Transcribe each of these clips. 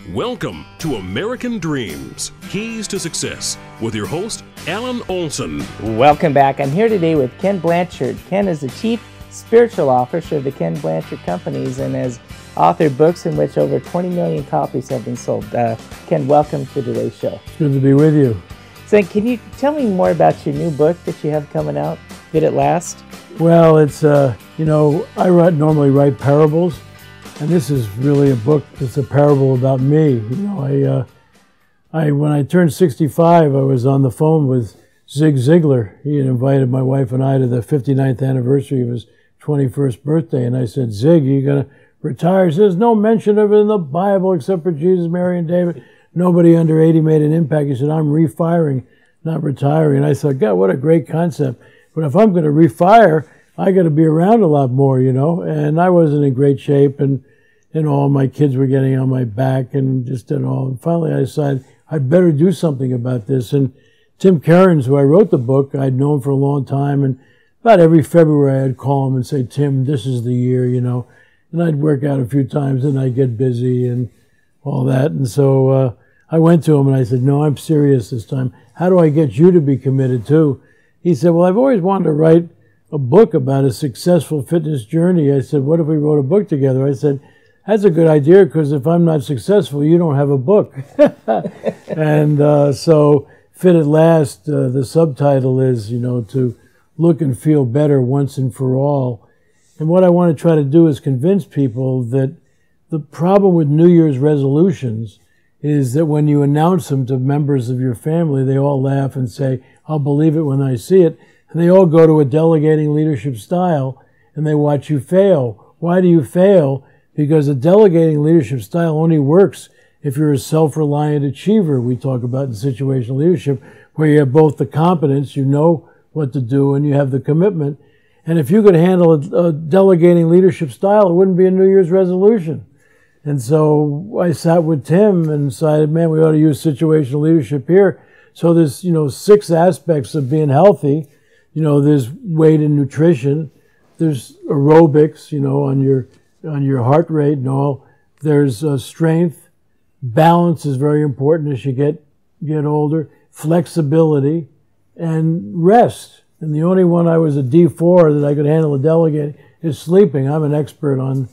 Welcome to American Dreams, Keys to Success, with your host, Alan Olson. Welcome back. I'm here today with Ken Blanchard. Ken is the Chief Spiritual Officer of the Ken Blanchard Companies and has authored books in which over 20 million copies have been sold. Ken, welcome to today's show. It's good to be with you. So can you tell me more about your new book that you have coming out? Did it last? Well, it's, I normally write parables. And this is really a book that's a parable about me. When I turned 65, I was on the phone with Zig Ziglar. He had invited my wife and I to the 59th anniversary of his 21st birthday. And I said, Zig, are you going to retire? He says, no mention of it in the Bible except for Jesus, Mary, and David. Nobody under 80 made an impact. He said, I'm refiring, not retiring. And I thought, God, what a great concept. But if I'm going to refire, I got to be around a lot more, and I wasn't in great shape, and all my kids were getting on my back, and just did all. And finally, I decided I better do something about this. And Tim Cairns, who I wrote the book, I'd known for a long time, and about every February I'd call him and say, Tim, this is the year, and I'd work out a few times, and I'd get busy and all that. And so I went to him and I said, no, I'm serious this time. How do I get you to be committed too? He said, well, I've always wanted to write a book about a successful fitness journey. I said, what if we wrote a book together? I said, that's a good idea, because if I'm not successful, you don't have a book. And so Fit at Last, the subtitle is, to look and feel better once and for all. And what I want to try to do is convince people that the problem with New Year's resolutions is that when you announce them to members of your family, they all laugh and say, I'll believe it when I see it. And they all go to a delegating leadership style and they watch you fail. Why do you fail? Because a delegating leadership style only works if you're a self-reliant achiever, we talk about in situational leadership, where you have both the competence, you know what to do, and you have the commitment. And if you could handle a delegating leadership style, it wouldn't be a New Year's resolution. And so I sat with Tim and decided, man, we ought to use situational leadership here. So there's, 6 aspects of being healthy. There's weight and nutrition. There's aerobics, on your heart rate and all. There's strength. Balance is very important as you get older. Flexibility and rest. And the only one I was a D4 that I could handle a delegate is sleeping. I'm an expert on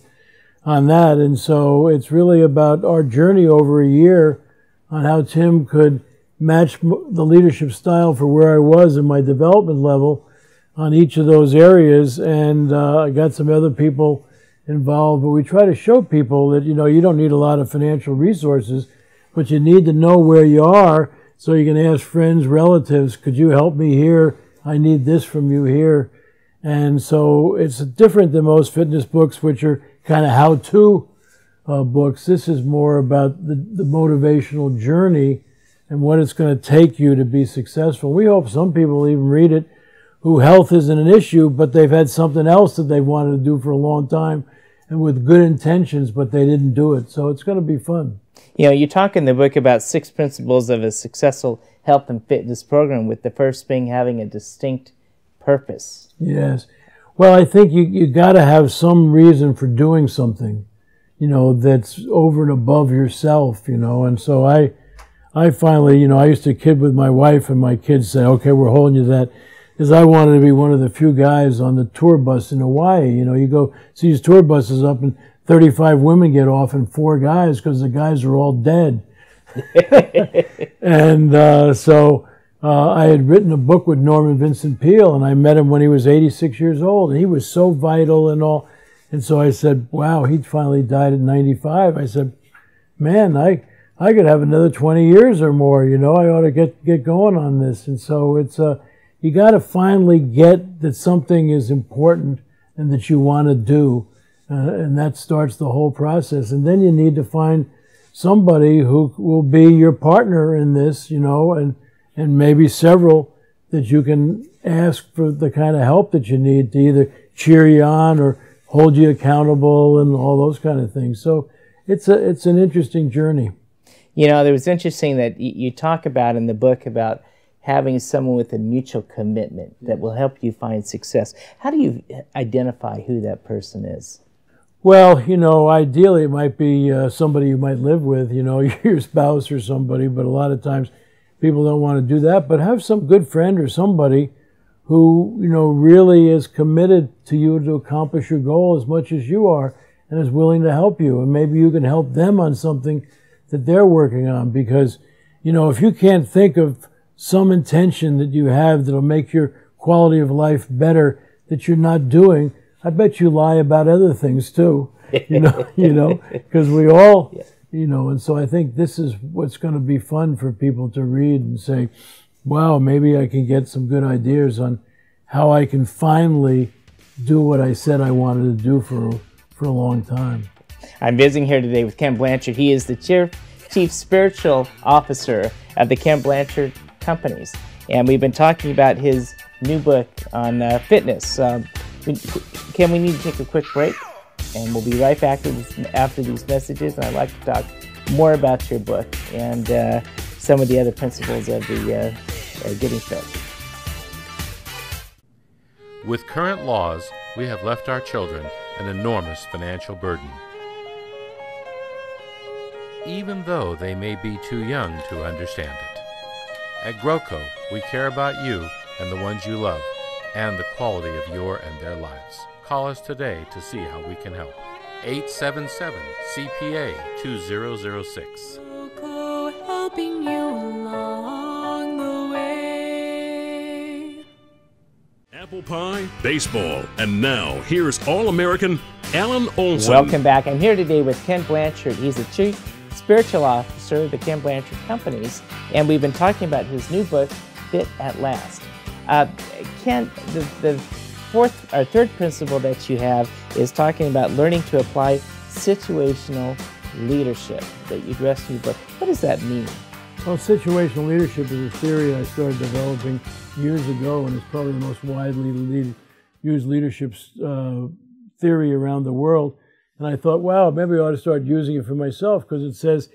that. And so it's really about our journey over a year on how Tim could match the leadership style for where I was in my development level on each of those areas. And I got some other people involved, but we try to show people that, you don't need a lot of financial resources, but you need to know where you are so you can ask friends, relatives, could you help me here? I need this from you here. And so it's different than most fitness books, which are kind of how-to books. This is more about the motivational journey and what it's going to take you to be successful. We hope some people even read it who health isn't an issue, but they've had something else that they've wanted to do for a long time and with good intentions, but they didn't do it. So it's going to be fun. You talk in the book about 6 principles of a successful health and fitness program, with the first being having a distinct purpose. Yes. Well, I think you got to have some reason for doing something, that's over and above yourself, and so I finally, I used to kid with my wife, and my kids say, okay, we're holding you to that, because I wanted to be one of the few guys on the tour bus in Hawaii. You go see these tour buses up and 35 women get off and 4 guys, because the guys are all dead. And so I had written a book with Norman Vincent Peale, and I met him when he was 86 years old, and he was so vital and all. And so I said, wow, he finally died at 95. I said, man, I could have another 20 years or more, I ought to get going on this. And so it's you got to finally get that something is important and that you want to do, and that starts the whole process. And then you need to find somebody who will be your partner in this, and maybe several that you can ask for the kind of help that you need to either cheer you on or hold you accountable and all those kind of things. So it's an interesting journey. It was interesting that you talk about in the book about having someone with a mutual commitment that will help you find success. How do you identify who that person is? Well, ideally it might be somebody you might live with, your spouse or somebody, but a lot of times people don't want to do that. But have some good friend or somebody who, really is committed to you to accomplish your goal as much as you are and is willing to help you. And maybe you can help them on something that they're working on, because, if you can't think of some intention that you have that'll make your quality of life better that you're not doing, I bet you lie about other things too, because we all, and so I think this is what's going to be fun for people to read and say, wow, maybe I can get some good ideas on how I can finally do what I said I wanted to do for a long time. I'm visiting here today with Ken Blanchard. He is the Chief Spiritual Officer of the Ken Blanchard Companies, and we've been talking about his new book on fitness. Ken, we need to take a quick break, and we'll be right back after these messages, and I'd like to talk more about your book and some of the other principles of the Getting Fit. With current laws, we have left our children an enormous financial burden. Even though they may be too young to understand it. At GrowCo, we care about you and the ones you love, and the quality of your and their lives. Call us today to see how we can help. 877-CPA-2006. Helping you along the way. Apple pie, baseball, and now here's All-American Alan Olson. Welcome back. I'm here today with Ken Blanchard. He's the Chief Spiritual Officer of the Ken Blanchard Companies, and we've been talking about his new book, Fit at Last. Ken, the third principle that you have is talking about learning to apply situational leadership that you addressed in your book. What does that mean? Well, situational leadership is a theory I started developing years ago, and it's probably the most widely used leadership theory around the world. And I thought, wow, maybe I ought to start using it for myself, because it says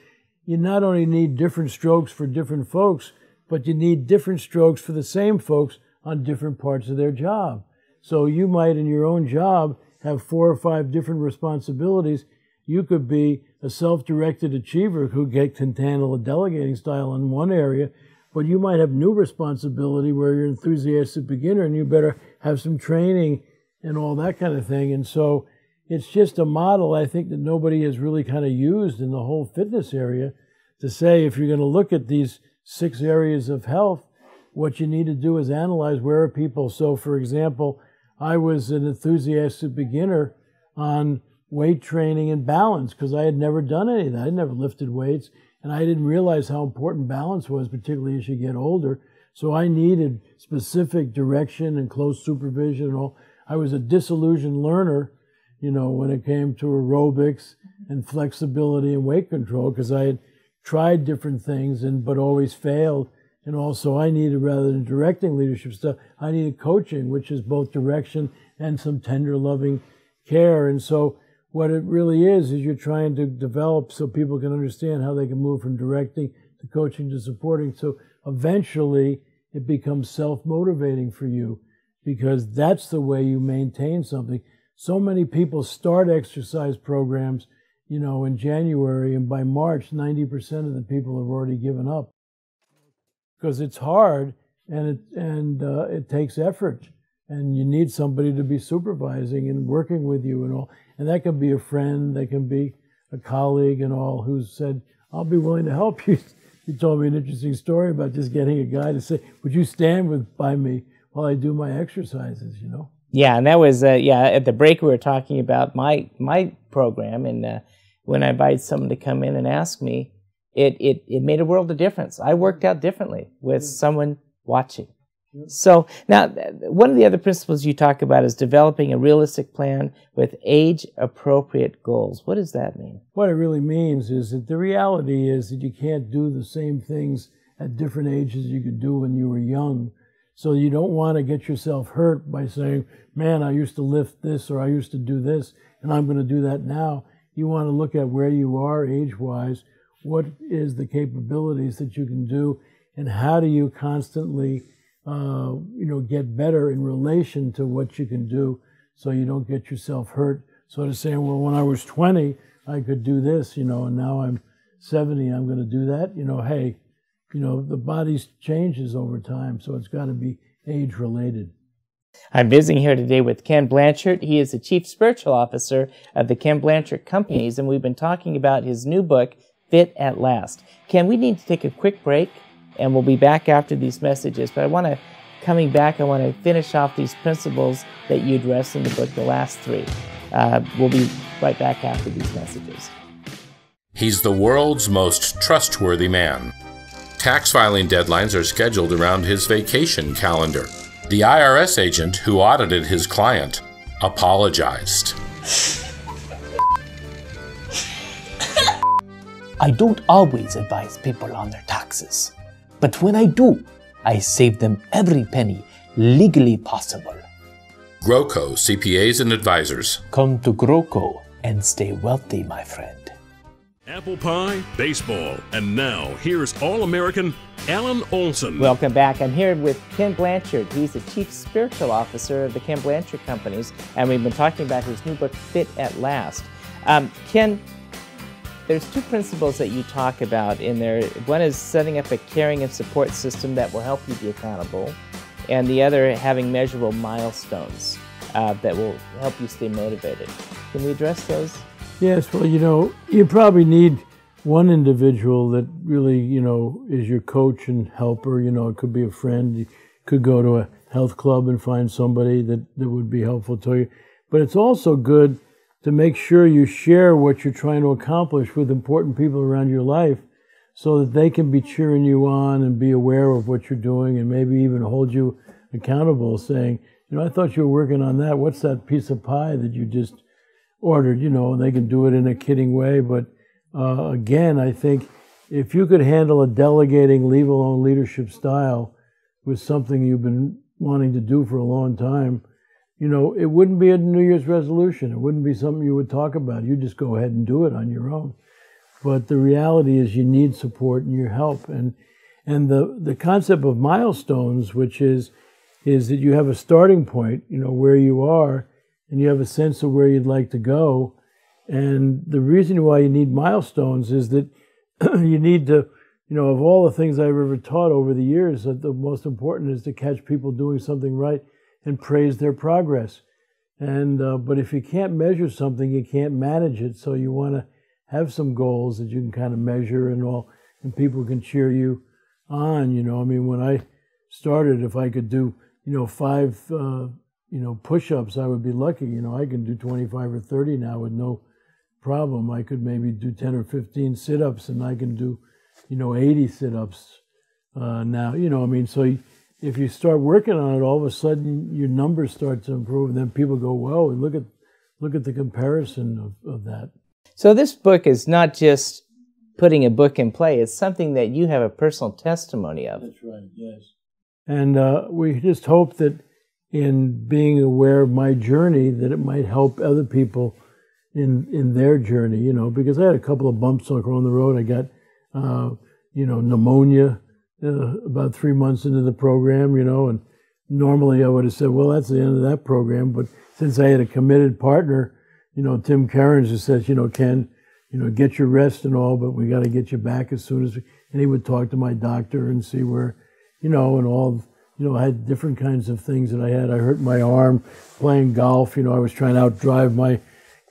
you not only need different strokes for different folks, but you need different strokes for the same folks on different parts of their job. So you might, in your own job, have 4 or 5 different responsibilities. You could be a self-directed achiever who can handle a delegating style in one area, but you might have new responsibility where you're an enthusiastic beginner and you better have some training and all that kind of thing. And so it's just a model, I think, that nobody has really kind of used in the whole fitness area to say, if you're going to look at these 6 areas of health, what you need to do is analyze where are people. So, for example, I was an enthusiastic beginner on weight training and balance because I had never done any of that. I never lifted weights, and I didn't realize how important balance was, particularly as you get older. So I needed specific direction and close supervision and all. I was a disillusioned learner, when it came to aerobics and flexibility and weight control, because I had tried different things but always failed. And also I needed, rather than directing leadership stuff, I needed coaching, which is both direction and some tender, loving care. And so what it really is you're trying to develop so people can understand how they can move from directing to coaching to supporting. So eventually it becomes self-motivating for you, because that's the way you maintain something. So many people start exercise programs, in January, and by March, 90% of the people have already given up. Because it's hard and it takes effort, and you need somebody to be supervising and working with you and all. And that can be a friend, that can be a colleague and all, who said, I'll be willing to help you. You told me an interesting story about just getting a guy to say, would you stand by me while I do my exercises, Yeah, and that was, at the break we were talking about my program, and when I invited someone to come in and ask me, it made a world of difference. I worked out differently with someone watching. So now, one of the other principles you talk about is developing a realistic plan with age-appropriate goals. What does that mean? What it really means is that the reality is that you can't do the same things at different ages you could do when you were young. So you don't want to get yourself hurt by saying, man, I used to lift this or I used to do this and I'm going to do that now. You want to look at where you are age-wise, what is the capabilities that you can do, and how do you constantly get better in relation to what you can do, so you don't get yourself hurt, sort of saying, well, when I was 20, I could do this, you know, and now I'm 70, I'm going to do that. You know, hey, you know, the body changes over time, so it's got to be age-related. I'm visiting here today with Ken Blanchard. He is the Chief Spiritual Officer of the Ken Blanchard Companies, and we've been talking about his new book, Fit at Last. Ken, we need to take a quick break, and we'll be back after these messages. But coming back, I want to finish off these principles that you addressed in the book, the last three. We'll be right back after these messages. He's the world's most trustworthy man. Tax filing deadlines are scheduled around his vacation calendar. The IRS agent who audited his client apologized. I don't always advise people on their taxes, but when I do, I save them every penny legally possible. GROCO CPAs and Advisors. Come to GROCO and stay wealthy, my friend. Apple pie, baseball, and now here's All-American Alan Olson. Welcome back. I'm here with Ken Blanchard. He's the Chief Spiritual Officer of the Ken Blanchard Companies, and we've been talking about his new book, Fit at Last. Ken, there's two principles that you talk about in there. One is setting up a caring and support system that will help you be accountable, and the other having measurable milestones that will help you stay motivated. Can we address those? Yes, well, you know, you probably need one individual that really, you know, is your coach and helper. You know, it could be a friend. You could go to a health club and find somebody that would be helpful to you. But it's also good to make sure you share what you're trying to accomplish with important people around your life so that they can be cheering you on and be aware of what you're doing and maybe even hold you accountable, saying, you know, I thought you were working on that. What's that piece of pie that you just ordered? You know, and they can do it in a kidding way. But again, I think if you could handle a delegating, leave alone leadership style with something you've been wanting to do for a long time, you know, it wouldn't be a New Year's resolution. It wouldn't be something you would talk about. You just go ahead and do it on your own. But the reality is you need support and your help. And the concept of milestones, which is that you have a starting point, you know, where you are, and you have a sense of where you'd like to go. And the reason why you need milestones is that you need to, you know, of all the things I've ever taught over the years, that the most important is to catch people doing something right and praise their progress. And but if you can't measure something, you can't manage it. So you want to have some goals that you can kind of measure and all, and people can cheer you on. You know, I mean, when I started, if I could do, you know, 5 push-ups, I would be lucky. You know, I can do 25 or 30 now with no problem. I could maybe do 10 or 15 sit-ups, and I can do, you know, 80 sit-ups now. You know, I mean, so if you start working on it, all of a sudden your numbers start to improve, and then people go, whoa, and look at the comparison of that. So this book is not just putting a book in play. It's something that you have a personal testimony of. That's right, yes. And we just hope that in being aware of my journey, that it might help other people in their journey, you know, because I had a couple of bumps along the road. I got, you know, pneumonia about 3 months into the program, you know, and normally I would have said, well, that's the end of that program. But since I had a committed partner, you know, Tim Cairns, who says, you know, Ken, you know, get your rest and all, but we got to get you back as soon as we, and he would talk to my doctor and see where, you know, and all, you know, I had different kinds of things that I had. I hurt my arm playing golf. You know, I was trying to outdrive my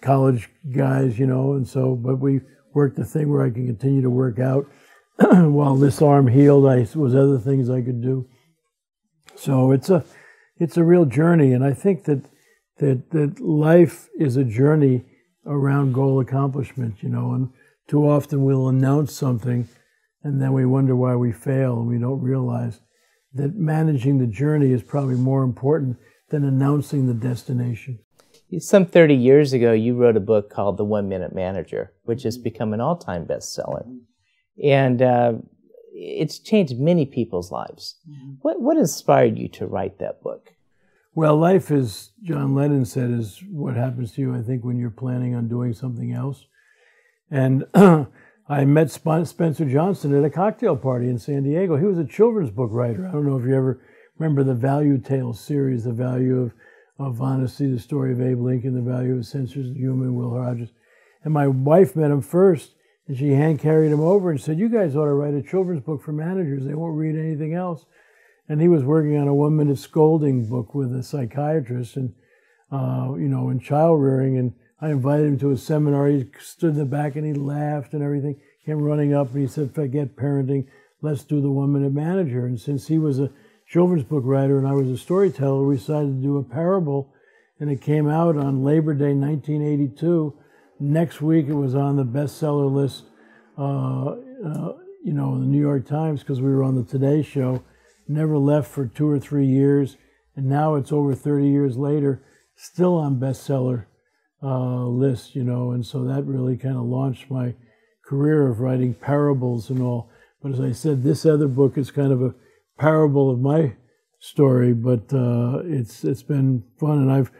college guys, you know, and so, but we worked the thing where I can continue to work out while this arm healed. Was other things I could do. So it's a real journey, and I think that life is a journey around goal accomplishment, you know, and too often we'll announce something and then we wonder why we fail, and we don't realize that managing the journey is probably more important than announcing the destination. Some 30 years ago, you wrote a book called The 1 Minute Manager, which has become an all-time bestseller. And it's changed many people's lives. What inspired you to write that book? Well, life, as John Lennon said, is what happens to you, I think, when you're planning on doing something else. And I met Spencer Johnson at a cocktail party in San Diego. He was a children's book writer. I don't know if you ever remember the Value Tales series, The Value of Honesty, the story of Abe Lincoln, the value of censors, human, Will Rogers. And my wife met him first, and she hand-carried him over and said, you guys ought to write a children's book for managers. They won't read anything else. And he was working on a 1-minute scolding book with a psychiatrist and, in child rearing. And I invited him to a seminar. He stood in the back and he laughed and everything. Came running up and he said, forget parenting. Let's do the 1-minute manager. And since he was a children's book writer and I was a storyteller, we decided to do a parable. And it came out on Labor Day, 1982. Next week, it was on the bestseller list, in the New York Times because we were on the Today Show. Never left for 2 or 3 years, and now it's over 30 years later, still on bestseller list, and so that really kind of launched my career of writing parables and all. But as I said, this other book is kind of a parable of my story, but it's been fun, and I've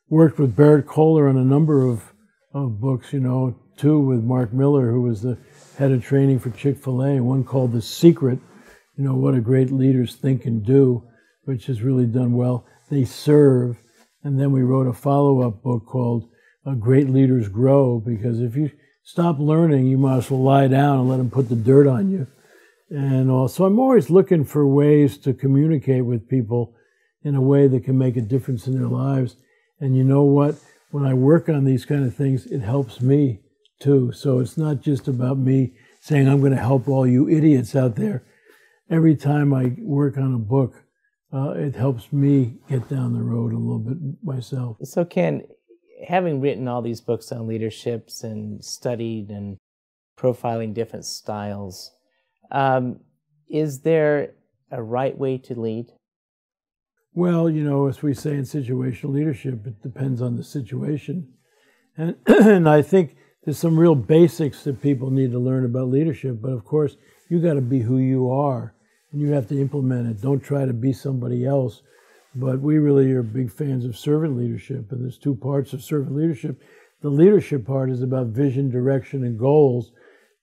worked with Barrett Kohler on a number of books, 2 with Mark Miller, who was the head of training for Chick-fil-A, one called The Secret, what a great leaders think and do, which has really done well. They serve. And then we wrote a follow-up book called Great Leaders Grow, because if you stop learning, you might as well lie down and let them put the dirt on you. And also, I'm always looking for ways to communicate with people in a way that can make a difference in their lives. And you know what? When I work on these kind of things, it helps me too. So it's not just about me saying, I'm going to help all you idiots out there. Every time I work on a book, it helps me get down the road a little bit myself. So Ken, having written all these books on leaderships and studied and profiling different styles, is there a right way to lead? Well, as we say in situational leadership, it depends on the situation. And I think there's some real basics that people need to learn about leadership. But of course, you got to be who you are. And you have to implement it. Don't try to be somebody else. But we really are big fans of servant leadership. And there's 2 parts of servant leadership. The leadership part is about vision, direction, and goals,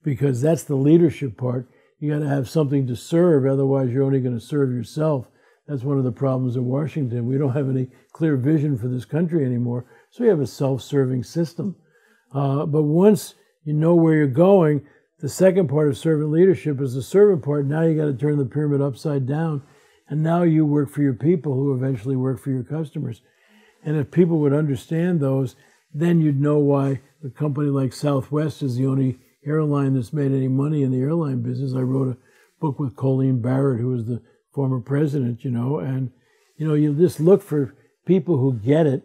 because that's the leadership part. You got to have something to serve. Otherwise, you're only going to serve yourself. That's one of the problems in Washington. We don't have any clear vision for this country anymore. So we have a self-serving system. But once you know where you're going, the second part of servant leadership is the servant part. Now you got to turn the pyramid upside down. And now you work for your people who eventually work for your customers. And if people would understand those, then you'd know why a company like Southwest is the only airline that's made any money in the airline business. I wrote a book with Colleen Barrett, who was the former president, and, you just look for people who get it,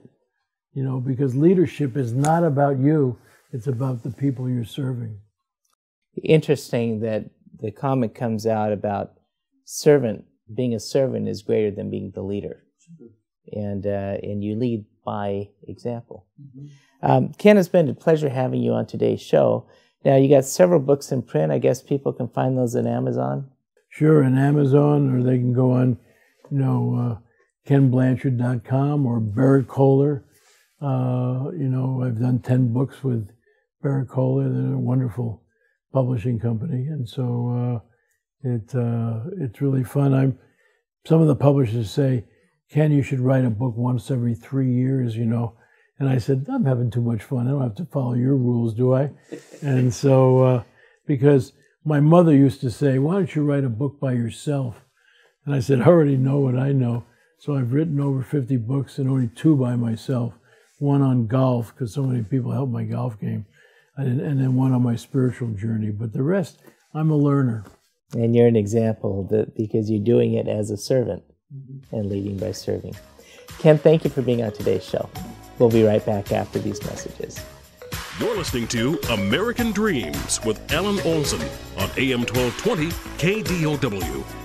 because leadership is not about you. It's about the people you're serving. Interesting that the comment comes out about being a servant is greater than being the leader. And you lead by example. Ken, it's been a pleasure having you on today's show. Now, you got several books in print. I guess people can find those on Amazon? Sure, on Amazon, or they can go on, KenBlanchard.com or Barrett Kohler. I've done 10 books with Barrett Kohler. They're a wonderful publishing company, and so it's really fun. Some of the publishers say, Ken, you should write a book once every 3 years, And I said, I'm having too much fun. I don't have to follow your rules, do I? And so, because my mother used to say, why don't you write a book by yourself? And I said, I already know what I know. So I've written over 50 books and only 2 by myself. One on golf, because so many people helped my golf game. And then one on my spiritual journey. But the rest, I'm a learner. And you're an example because you're doing it as a servant and leading by serving. Ken, thank you for being on today's show. We'll be right back after these messages. You're listening to American Dreams with Alan Olson on AM 1220 KDOW.